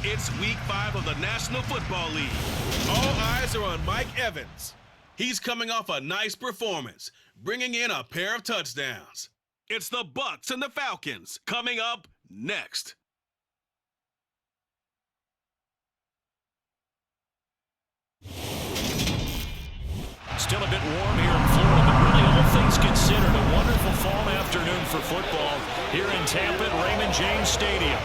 It's Week 5 of the National Football League. All eyes are on Mike Evans. He's coming off a nice performance, bringing in a pair of touchdowns. It's the Bucs and the Falcons coming up next. Still a bit warm here in Florida, but really all things considered, a wonderful fall afternoon for football here in Tampa at Raymond James Stadium.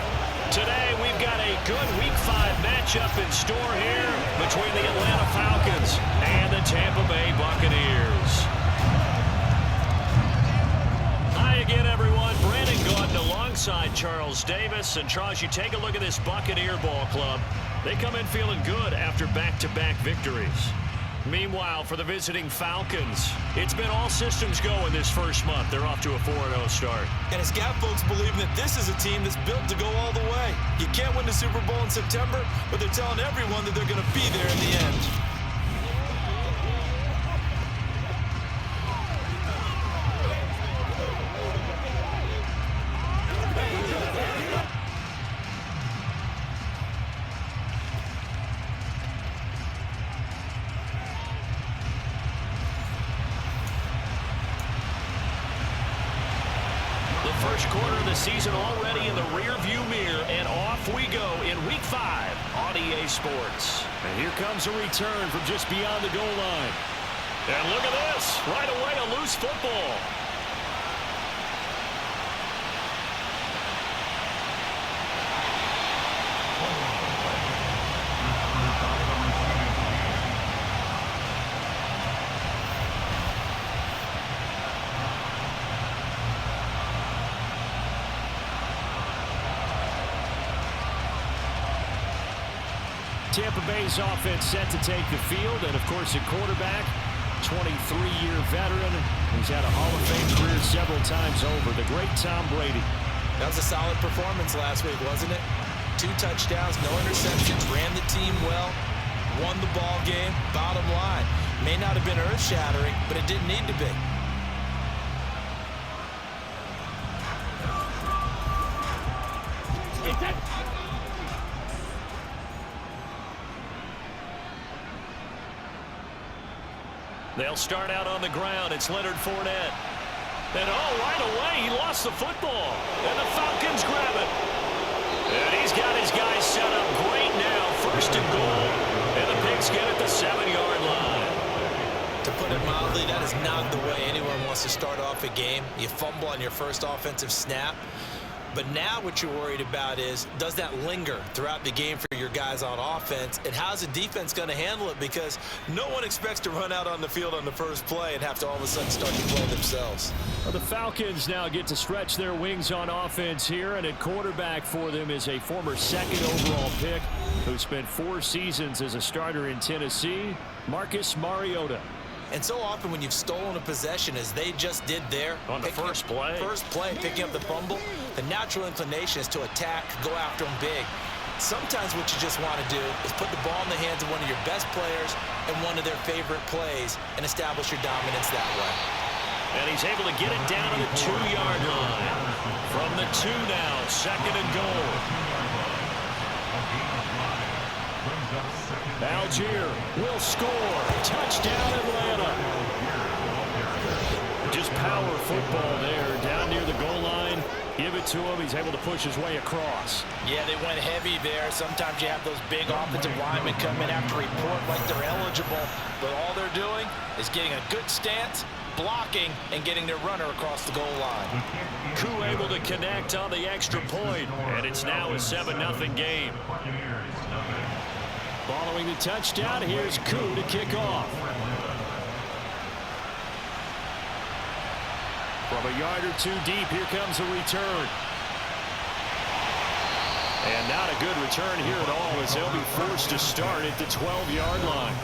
Today we've got a good Week 5 matchup in store here between the Atlanta Falcons and the Tampa Bay Buccaneers. Hi again, everyone. Brandon Gordon alongside Charles Davis. And Charles, you take a look at this Buccaneer ball club. They come in feeling good after back-to-back victories. Meanwhile, for the visiting Falcons, it's been all systems go in this first month. They're off to a 4-0 start. And it's got folks believing that this is a team that's built to go all the way. You can't win the Super Bowl in September, but they're telling everyone that they're going to be there in the end. First quarter of the season already in the rear-view mirror, and off we go in Week 5 on EA Sports. And here comes a return from just beyond the goal line. And look at this. Right away, a loose football. Tampa Bay's offense set to take the field, and of course at quarterback, 23-year veteran who's had a Hall of Fame career several times over, the great Tom Brady. That was a solid performance last week, wasn't it? 2 touchdowns, no interceptions, ran the team well, won the ball game. Bottom line, may not have been earth-shattering, but it didn't need to be. They'll start out on the ground. It's Leonard Fournette. And right away, he lost the football. And the Falcons grab it. And he's got his guys set up great now. First and goal. And the Pigs get it the 7-yard line. To put it mildly, that is not the way anyone wants to start off a game. You fumble on your first offensive snap. But now what you're worried about is, does that linger throughout the game for your guys on offense? And how's the defense going to handle it? Because no one expects to run out on the field on the first play and have to all of a sudden start to play themselves. Well, the Falcons now get to stretch their wings on offense here. And at quarterback for them is a former 2nd overall pick who spent 4 seasons as a starter in Tennessee, Marcus Mariota. And so often when you've stolen a possession, as they just did there, on the first play, picking up the fumble, the natural inclination is to attack, go after them big. Sometimes what you just want to do is put the ball in the hands of one of your best players and one of their favorite plays and establish your dominance that way. And he's able to get it down to the 2-yard line. From the 2 now, 2nd and goal. Algier will score. Touchdown, Atlanta. Just power football there. Down near the goal line. Give it to him. He's able to push his way across. Yeah, they went heavy there. Sometimes you have those big offensive linemen come in after report like they're eligible. But all they're doing is getting a good stance, blocking, and getting their runner across the goal line. Koo able to connect on the extra point. And it's now a 7-0 game. Following the touchdown, here's Koo to kick off. From a yard or 2 deep, here comes a return. And not a good return here at all, as they'll be forced to start at the 12-yard line.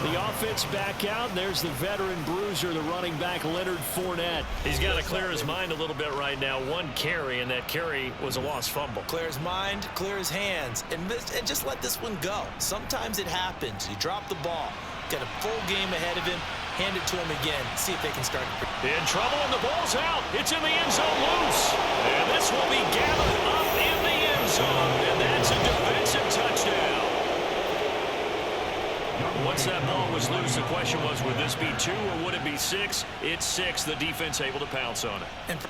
The offense back out, and there's the veteran bruiser, the running back Leonard Fournette. He's got to clear his mind a little bit right now. 1 carry, and that carry was a lost fumble. Clear his mind, clear his hands, and just let this one go. Sometimes it happens. You drop the ball, got a full game ahead of him, hand it to him again, see if they can start. In trouble, and the ball's out. It's in the end zone loose. And this will be gathered up in the end zone. And that's a defensive once that ball was loose, the question was, would this be 2 or would it be 6? It's 6. The defense able to pounce on it.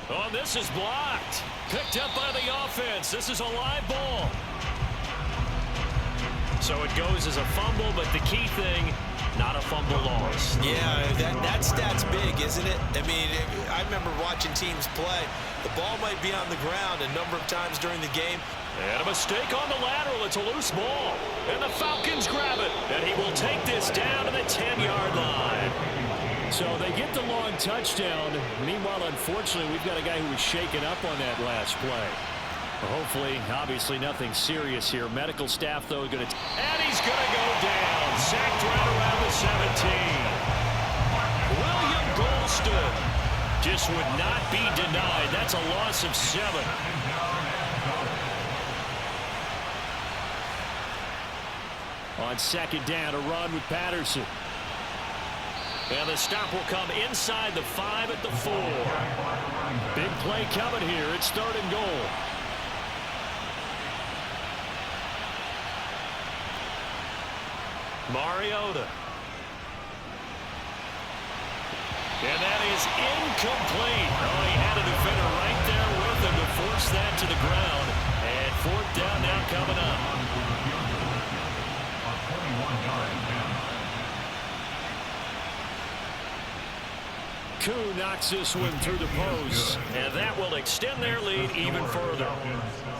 Oh, this is blocked. Picked up by the offense. This is a live ball. So it goes as a fumble, but the key thing, not a fumble loss. Yeah, that stat's big, isn't it? I mean, I remember watching teams play. The ball might be on the ground a number of times during the game. And a mistake on the lateral. It's a loose ball. And the Falcons grab it. And he will take this down to the 10-yard line. So they get the long touchdown. Meanwhile, unfortunately, we've got a guy who was shaken up on that last play. Hopefully, obviously, nothing serious here. Medical staff, though, going to... And he's going to go down. Sacked right around the 17. William Golston just would not be denied. That's a loss of 7. On second down, a run with Patterson. And the stop will come inside the 5 at the 4. Big play coming here. It's 3rd and goal. Mariota. And that is incomplete. Oh, he had a defender right there with him to force that to the ground. And 4th down now coming up. Koo knocks this one through the post, and that will extend their lead even further.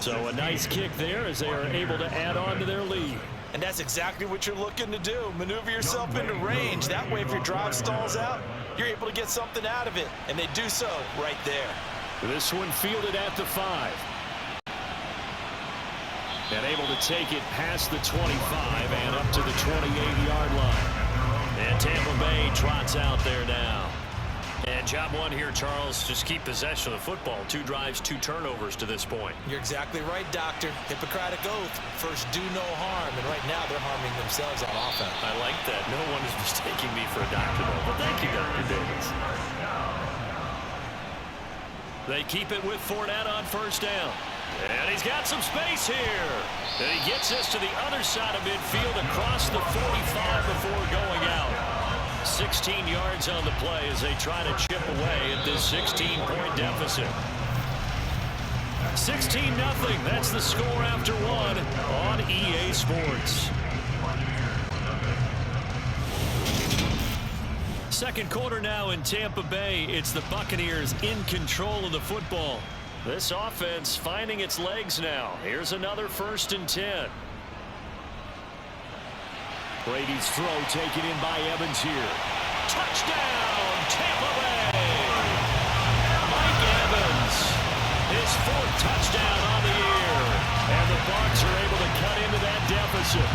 So a nice kick there as they are able to add on to their lead. And that's exactly what you're looking to do. Maneuver yourself into range. That way, if your drive stalls out, you're able to get something out of it. And they do so right there. This one fielded at the 5. And able to take it past the 25 and up to the 28-yard line. And Tampa Bay trots out there now. And job one here, Charles, just keep possession of the football. 2 drives, 2 turnovers to this point. You're exactly right, Doctor. Hippocratic oath. First, do no harm. And right now, they're harming themselves on offense. I like that. No one is mistaking me for a doctor, though. But thank you, Dr. Davis. They keep it with Fournette on 1st down. And he's got some space here. And he gets us to the other side of midfield across the 45 before going out. 16 yards on the play as they try to chip away at this 16-point deficit. 16-0. That's the score after 1 on EA Sports. Second quarter now in Tampa Bay. It's the Buccaneers in control of the football. This offense finding its legs now. Here's another 1st and 10. Brady's throw taken in by Evans here. Touchdown, Tampa Bay! Mike Evans, his 4th touchdown on the year. And the Bucs are able to cut into that deficit.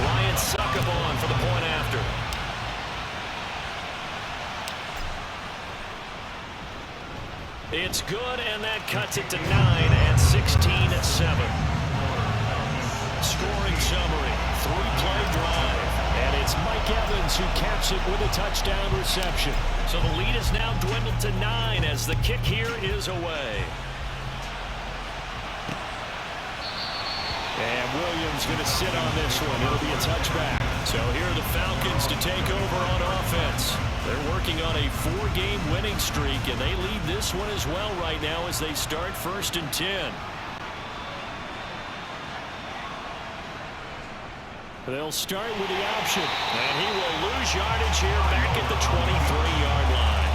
Ryan Succabon for the point after. It's good, and that cuts it to 9 and 16-7. Scoring summary, 3-play drive, and it's Mike Evans who caps it with a touchdown reception. So the lead is now dwindled to 9 as the kick here is away. And Williams going to sit on this one. It'll be a touchback. So here are the Falcons to take over on offense. They're working on a 4-game winning streak, and they lead this one as well right now as they start 1st and 10. They'll start with the option, and he will lose yardage here back at the 23-yard line.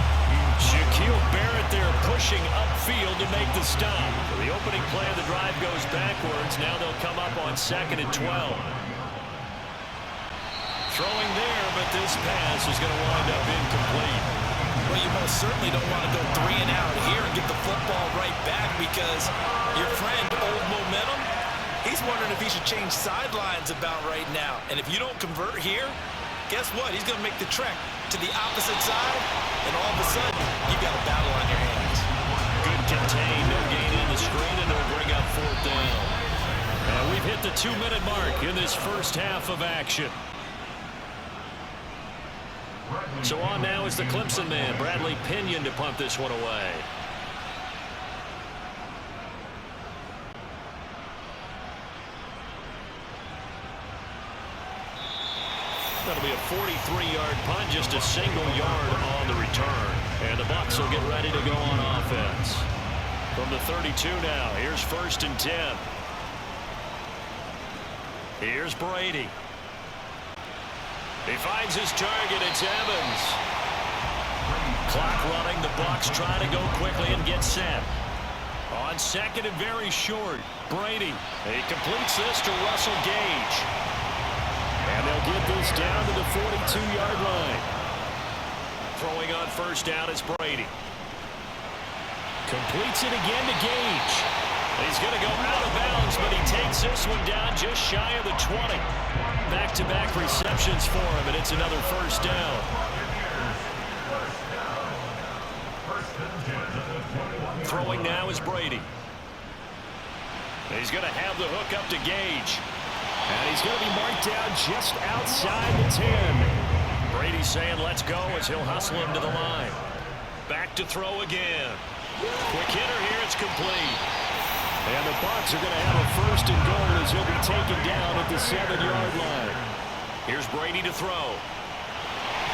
Shaquille Barrett there pushing upfield to make the stop. The opening play of the drive goes backwards. Now they'll come up on 2nd and 12. Throwing there, but this pass is going to wind up incomplete. Well, you most certainly don't want to go 3 and out here and get the football right back because your friend, Old Momentum, he's wondering if he should change sidelines about right now. And if you don't convert here, guess what? He's going to make the trek to the opposite side, and all of a sudden, you've got a battle on your hands. Good contain, no gain in the screen, and they'll bring up 4th down. And we've hit the 2-minute mark in this first half of action. So on now is the Clemson man, Bradley Pinion, to punt this one away. That'll be a 43-yard punt, just a single yard on the return. And the Bucs will get ready to go on offense. From the 32 now, here's 1st and 10. Here's Brady. He finds his target. It's Evans. Clock running. The Bucs try to go quickly and get set. On 2nd and very short, Brady. He completes this to Russell Gage. And they'll get this down to the 42-yard line. Throwing on 1st down is Brady. Completes it again to Gage. He's going to go out of bounds, but he takes this one down just shy of the 20. Back-to-back receptions for him, and it's another 1st down. Throwing now is Brady. He's going to have the hook up to Gage. And he's going to be marked down just outside the 10. Brady saying let's go as he'll hustle him to the line. Back to throw again. Quick hitter here, it's complete. And the Bucs are going to have a 1st and goal as he'll be taken down at the 7-yard line. Here's Brady to throw.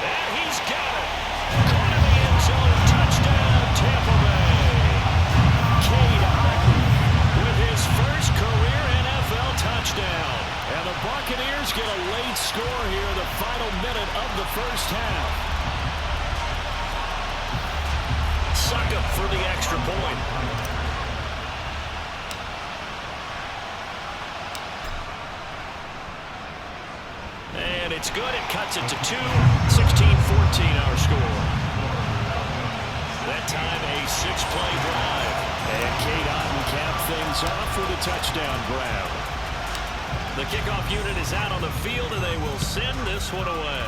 And he's got it. Caught in the end zone. Touchdown, Tampa Bay. Cade Otton with his first career NFL touchdown. And the Buccaneers get a late score here, the final minute of the 1st half. Suck up for the extra point. And it's good. It cuts it to 2. 16-14 our score. That time a 6-play drive. And Cade Otton capped things off with a touchdown grab. The kickoff unit is out on the field, and they will send this one away.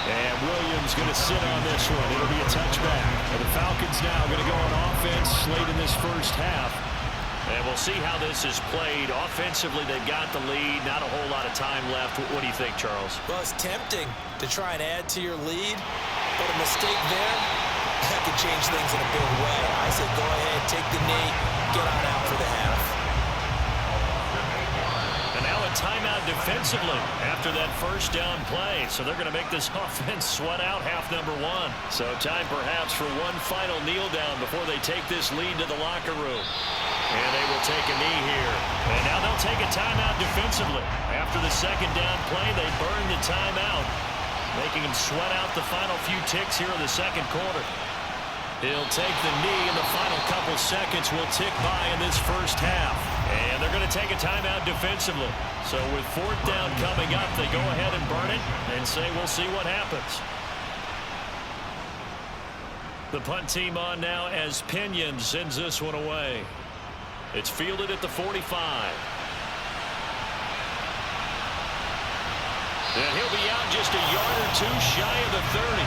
And Williams going to sit on this one. It'll be a touchback. And the Falcons now going to go on offense late in this 1st half. And we'll see how this is played. Offensively, they've got the lead. Not a whole lot of time left. What do you think, Charles? Well, it's tempting to try and add to your lead, but a mistake there, that could change things in a big way. I said go ahead, take the knee, get on out for the half. And now a timeout defensively after that 1st down play. So they're going to make this offense sweat out half number 1. So time perhaps for one final kneel down before they take this lead to the locker room. And they will take a knee here. And now they'll take a timeout defensively. After the 2nd down play, they burn the timeout, making them sweat out the final few ticks here in the 2nd quarter. He'll take the knee, and the final couple seconds will tick by in this 1st half. And they're going to take a timeout defensively. So with 4th down coming up, they go ahead and burn it and say we'll see what happens. The punt team on now as Pinion sends this one away. It's fielded at the 45. And he'll be out just a yard or 2 shy of the 30.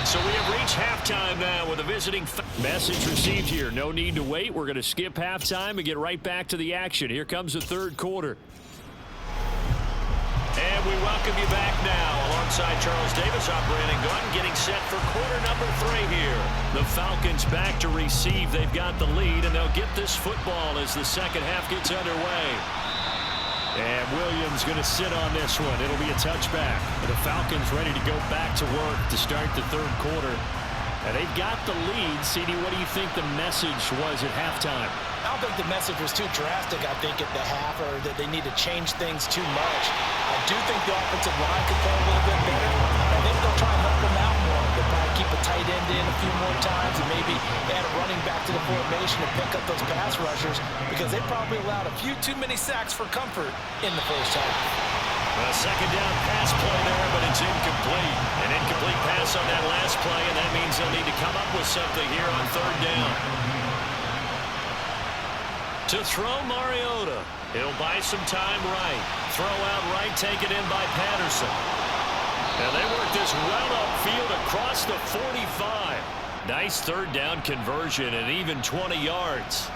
So we have reached halftime now with a visiting message received here. No need to wait. We're going to skip halftime and get right back to the action. Here comes the 3rd quarter. And we welcome you back now alongside Charles Davis. I'm Brandon Gunn getting set for quarter number 3 here. The Falcons back to receive. They've got the lead, and they'll get this football as the 2nd half gets underway. And Williams going to sit on this one. It'll be a touchback. And the Falcons ready to go back to work to start the 3rd quarter. And they've got the lead. CD, what do you think the message was at halftime? I don't think the message was too drastic, I think, at the half, or that they need to change things too much. I do think the offensive line could play a little bit better. I think they'll try and help them out more. They'll probably keep a tight end in a few more times and maybe add a running back to the formation to pick up those pass rushers, because they probably allowed a few too many sacks for comfort in the 1st half. A 2nd down pass play there, but it's incomplete. An incomplete pass on that last play, and that means they'll need to come up with something here on 3rd down. To throw Mariota. He'll buy some time right. Throw out right, taken in by Patterson. And they work this well upfield across the 45. Nice 3rd down conversion and even 20 yards.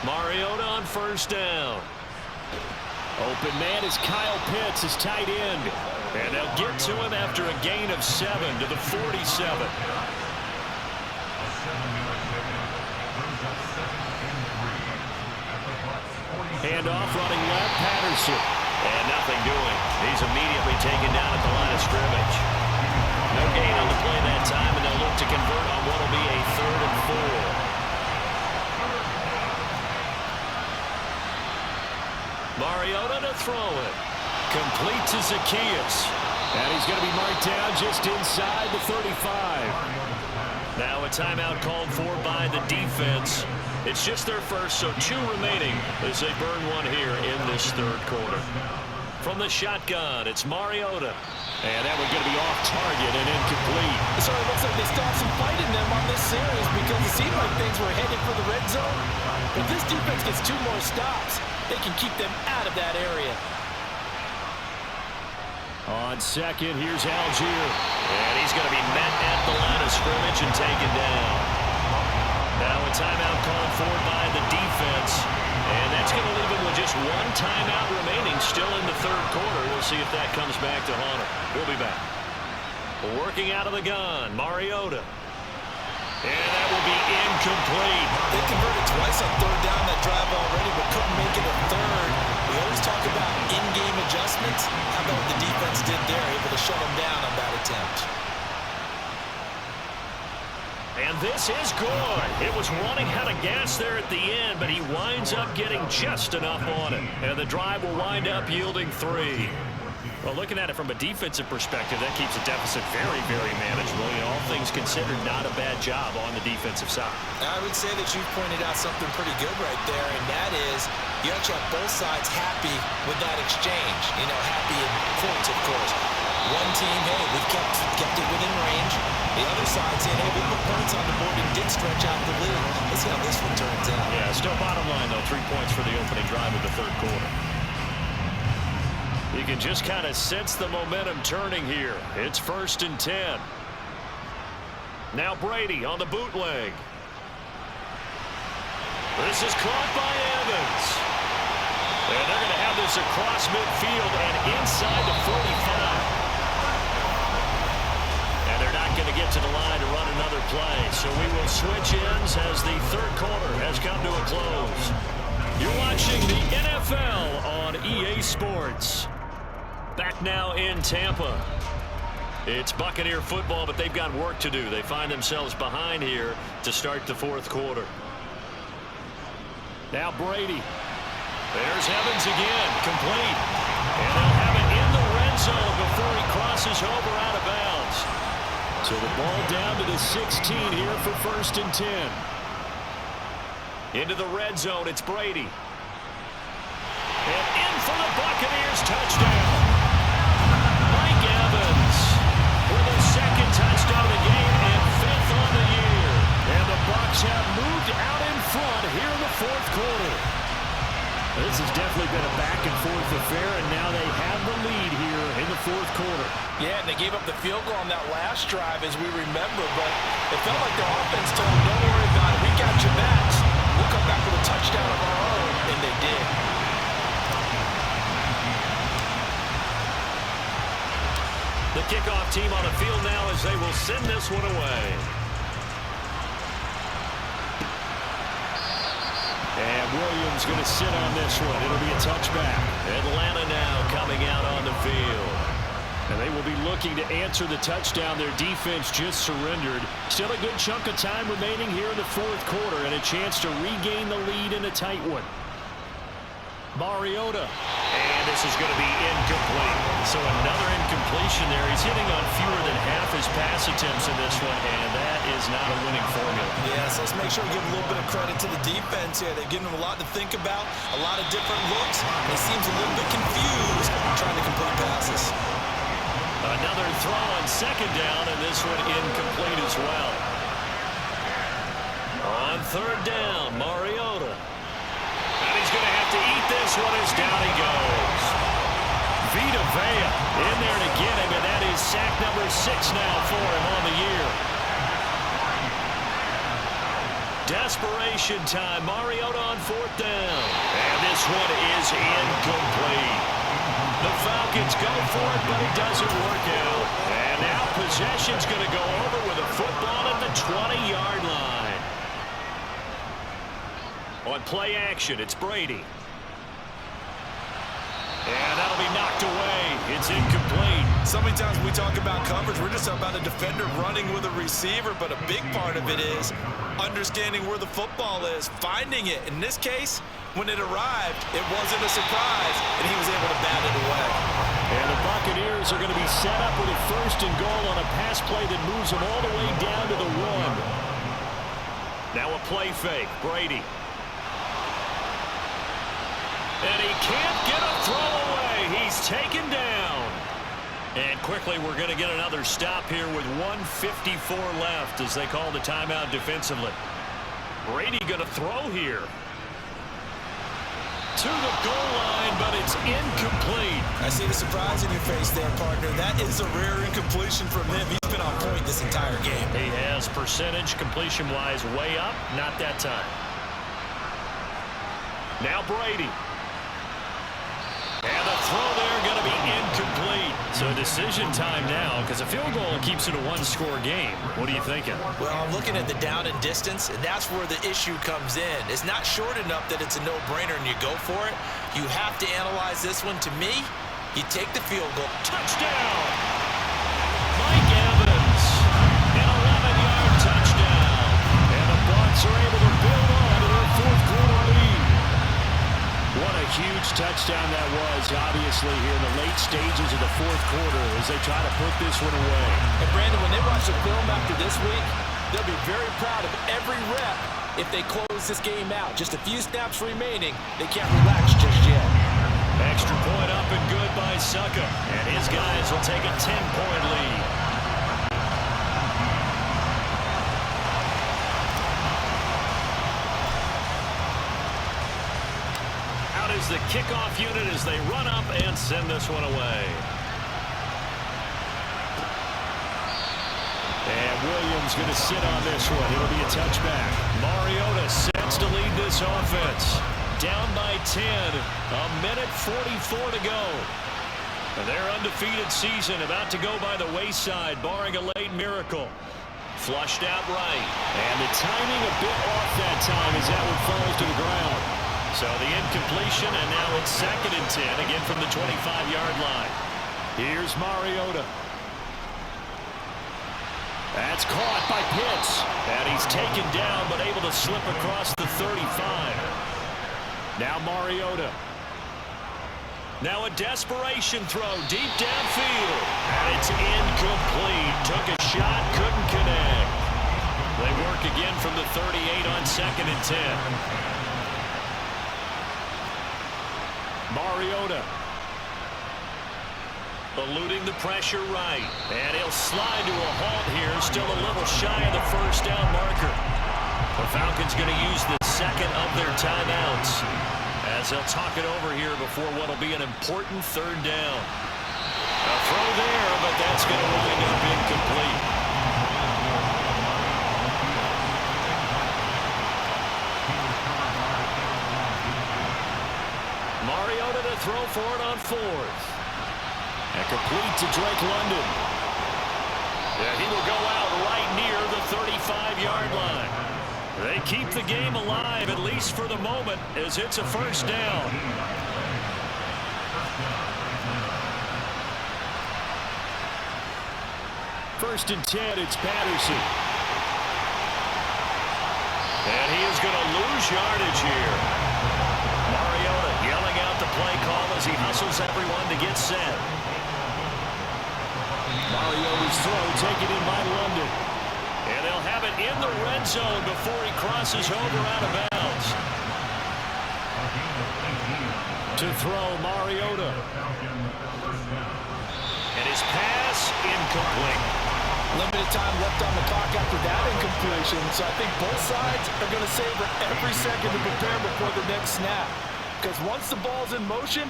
Mariota on 1st down. Open man is Kyle Pitts, his tight end. And they'll get to him after a gain of 7 to the 47. Handoff running left, Patterson. And nothing doing. He's immediately taken down at the line of scrimmage. No gain on the play that time, and they'll look to convert on what will be a 3rd and 4. Mariota to throw it. Complete to Zacchaeus. And he's going to be marked down just inside the 35. Now a timeout called for by the defense. It's just their first, so 2 remaining as they burn one here in this 3rd quarter. From the shotgun, it's Mariota. And that one's going to be off target and incomplete. So it looks like they still have some fight in them on this series because it seemed like things were headed for the red zone. But this defense gets 2 more stops. They can keep them out of that area. On second, here's Algier. And he's going to be met at the line of scrimmage and taken down. Now a timeout called for by the defense. And that's going to leave him with just 1 timeout remaining still in the 3rd quarter. We'll see if that comes back to haunt him. We'll be back. Working out of the gun, Mariota. And that will be incomplete. They converted twice on 3rd down that drive already, but couldn't make it a 3rd. We always talk about in-game adjustments. How about what the defense did there, able to shut them down on that attempt. And this is good. It was running out of gas there at the end, but he winds up getting just enough on it. And the drive will wind up yielding 3. Well, looking at it from a defensive perspective, that keeps the deficit very, very manageable. You know, all things considered, not a bad job on the defensive side. I would say that you pointed out something pretty good right there, and that is you actually have both sides happy with that exchange. You know, happy in quotes, of course. One team, hey, we've kept it within range. The other side saying, hey, we put points on the board and did stretch out the lead. Let's see how this one turns out. Yeah, still bottom line, though, 3 points for the opening drive of the 3rd quarter. You can just kind of sense the momentum turning here. It's 1st and 10. Now Brady on the bootleg. This is caught by Evans. And they're going to have this across midfield and inside the 45. And they're not going to get to the line to run another play. So we will switch ends as the 3rd quarter has come to a close. You're watching the NFL on EA Sports. Back now in Tampa. It's Buccaneer football, but they've got work to do. They find themselves behind here to start the 4th quarter. Now Brady. There's Evans again, complete. And they'll have it in the red zone before he crosses over out of bounds. So the ball down to the 16 here for 1st and 10. Into the red zone, it's Brady. And in for the Buccaneers, touchdown. Mike Evans for the 2nd touchdown of the game and 5th on the year. And the Bucs have moved out in front here in the 4th quarter. This has definitely been a back-and-forth affair, and now they have the lead here in the 4th quarter. Yeah, and they gave up the field goal on that last drive, as we remember, but it felt like their offense told them, don't worry about it, we got your backs. We'll come back with a touchdown of our own, and they did. The kickoff team on the field now as they will send this one away. And Williams going to sit on this one. It'll be a touchback. Atlanta now coming out on the field. And they will be looking to answer the touchdown their defense just surrendered. Still a good chunk of time remaining here in the 4th quarter and a chance to regain the lead in a tight one. Mariota. And this is going to be incomplete. So another incompletion there. He's hitting on fewer than half his pass attempts in this one, and that is not a winning formula. Yeah, so let's make sure we give a little bit of credit to the defense here. They're giving him a lot to think about, a lot of different looks, and he seems a little bit confused trying to complete passes. Another throw on 2nd down, and this one incomplete as well. On 3rd down, Mariota. And he's going to have to eat this one as down he goes. Vita Vea in there to get him, and that is sack number 6 now for him on the year. Desperation time. Mariota on 4th down. And this one is incomplete. The Falcons go for it, but it doesn't work out. And now possession's going to go over with a football at the 20-yard line. On play action, it's Brady. And that'll be knocked away. It's incomplete. So many times when we talk about coverage, we're just about a defender running with a receiver, but a big part of it is understanding where the football is, finding it. In this case, when it arrived, it wasn't a surprise, and he was able to bat it away. And the Buccaneers are going to be set up with a 1st and goal on a pass play that moves them all the way down to the 1. Now a play fake. Brady. And he can't get a throw away. He's taken down. And quickly we're going to get another stop here with 1:54 left as they call the timeout defensively. Brady going to throw here. To the goal line, but it's incomplete. I see the surprise in your face there, partner. That is a rare incompletion from him. He's been on point this entire game. He has percentage completion-wise way up. Not that time. Now Brady. And the throw there going to be incomplete. So decision time now because a field goal keeps it a 1-score game. What are you thinking? Well, I'm looking at the down and distance, and that's where the issue comes in. It's not short enough that it's a no-brainer and you go for it. You have to analyze this one. To me, you take the field goal. Touchdown! Mike Evans, an 11-yard touchdown. And the Bucs are able to build on to their 4th-quarter lead. What a huge touchdown that was, obviously, here in the late stages of the 4th quarter as they try to put this one away. And, Brandon, when they watch the film after this week, they'll be very proud of every rep if they close this game out. Just a few snaps remaining. They can't relax just yet. Extra point up and good by Succa. And his guys will take a 10-point lead. Is the kickoff unit as they run up and send this one away. And Williams going to sit on this one. It'll be a touchback. Mariota sets to lead this offense. Down by 10. A minute 44 to go. And their undefeated season about to go by the wayside, barring a late miracle. Flushed out right. And the timing a bit off that time as that one falls to the ground. So the incompletion, and now it's 2nd and 10, again from the 25-yard line. Here's Mariota. That's caught by Pitts. And he's taken down, but able to slip across the 35. Now Mariota. Now a desperation throw deep downfield. And it's incomplete. Took a shot, couldn't connect. They work again from the 38 on 2nd and 10. Mariota eluding the pressure right, and he'll slide to a halt here, still a little shy of the 1st down marker. The Falcons going to use the 2nd of their timeouts as they'll talk it over here before what will be an important 3rd down. A throw there, but that's going to wind up incomplete. Mariota to throw for it on 4th. And complete to Drake London. Yeah, he will go out right near the 35-yard line. They keep the game alive, at least for the moment, as it's a 1st down. First and 10, it's Patterson. And he is going to lose yardage here. Mariota yelling out the play call as he hustles everyone to get set. Mariota's throw taken in by London. And they'll have it in the red zone before he crosses over out of bounds. To throw, Mariota. And his pass incomplete. Limited time left on the clock after that incompletion, so I think both sides are going to savor every second to prepare before the next snap. Because once the ball's in motion,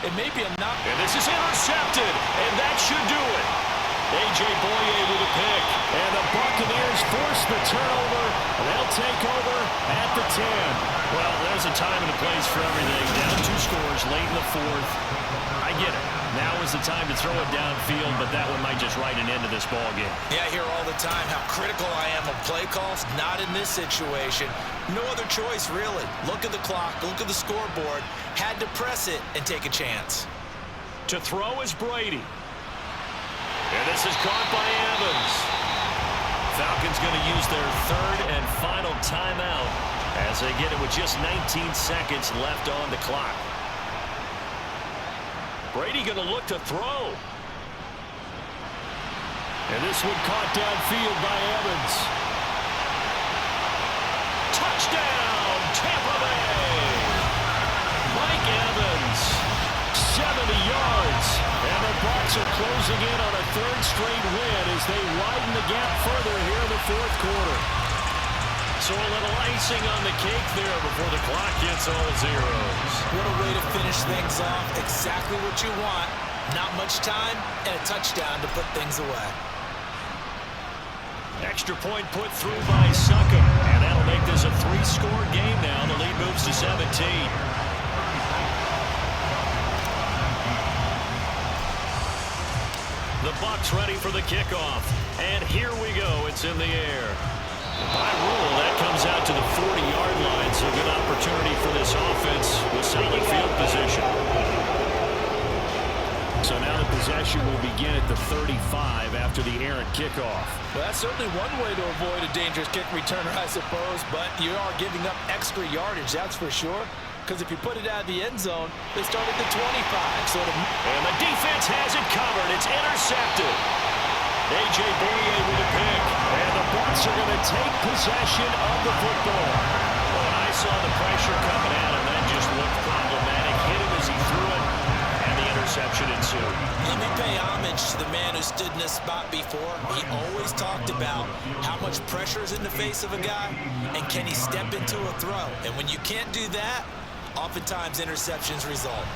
it may be a knock. And this is intercepted, and that should do it. A.J. Boye with a pick, and the Buccaneers force the turnover, and they'll take over at the 10. Well, there's a time and a place for everything. Down 2 scores late in the 4th. I get it. Now is the time to throw it downfield, but that one might just write an end to this ball game. Yeah, I hear all the time how critical I am of play calls. Not in this situation. No other choice, really. Look at the clock, look at the scoreboard. Had to press it and take a chance. To throw is Brady. And this is caught by Evans. Falcons going to use their third and final timeout as they get it with just 19 seconds left on the clock. Brady going to look to throw. And this one caught downfield by Evans. Touchdown, Tampa Bay! Mike Evans, 70 yards. And the Bucs are closing in on a third straight win as they widen the gap further here in the fourth quarter. So a little icing on the cake there before the clock hits all zeros. What a way to finish things off. Exactly what you want. Not much time and a touchdown to put things away. Extra point put through by Suckum. And that'll make this a three-score game now. The lead moves to 17. The Bucs ready for the kickoff. And here we go. It's in the air. By rule, that comes out to the 40-yard line. So good opportunity for this offense with solid field position. So now the possession will begin at the 35 after the errant kickoff. Well, that's certainly one way to avoid a dangerous kick returner, I suppose, but you are giving up extra yardage, that's for sure. Because if you put it out of the end zone, they start at the 25. And the defense has it covered. It's intercepted. A.J. Bouye with a pick. And the Bucs are going to take possession of the football. Well, when I saw the pressure coming at him, that just looked problematic. Hit him as he threw it, and the interception ensued. Let me pay homage to the man who stood in this spot before. He always talked about how much pressure is in the face of a guy, and can he step into a throw. And when you can't do that, oftentimes interceptions result.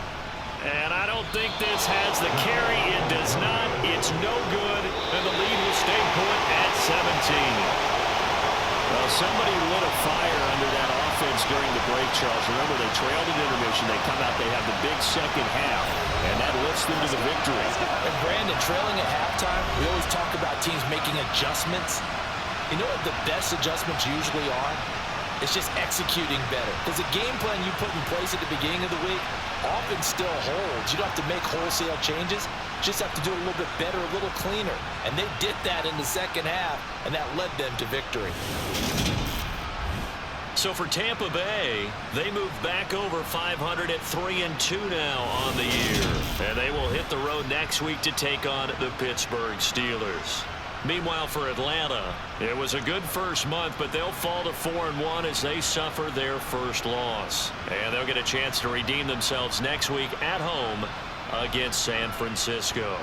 And I don't think this has the carry. It does not. It's no good. And the lead will stay put at 17. Well, somebody lit a fire under that offense during the break, Charles. Remember, they trailed at intermission. They come out. They have the big second half. And that lifts them to the victory. And Brandon, trailing at halftime, we always talk about teams making adjustments. You know what the best adjustments usually are? It's just executing better. Because the game plan you put in place at the beginning of the week often still holds. You don't have to make wholesale changes. Just have to do it a little bit better, a little cleaner. And they did that in the second half, and that led them to victory. So for Tampa Bay, they move back over 500 at 3-2 now on the year. And they will hit the road next week to take on the Pittsburgh Steelers. Meanwhile, for Atlanta, it was a good first month, but they'll fall to 4-1 as they suffer their first loss. And they'll get a chance to redeem themselves next week at home against San Francisco.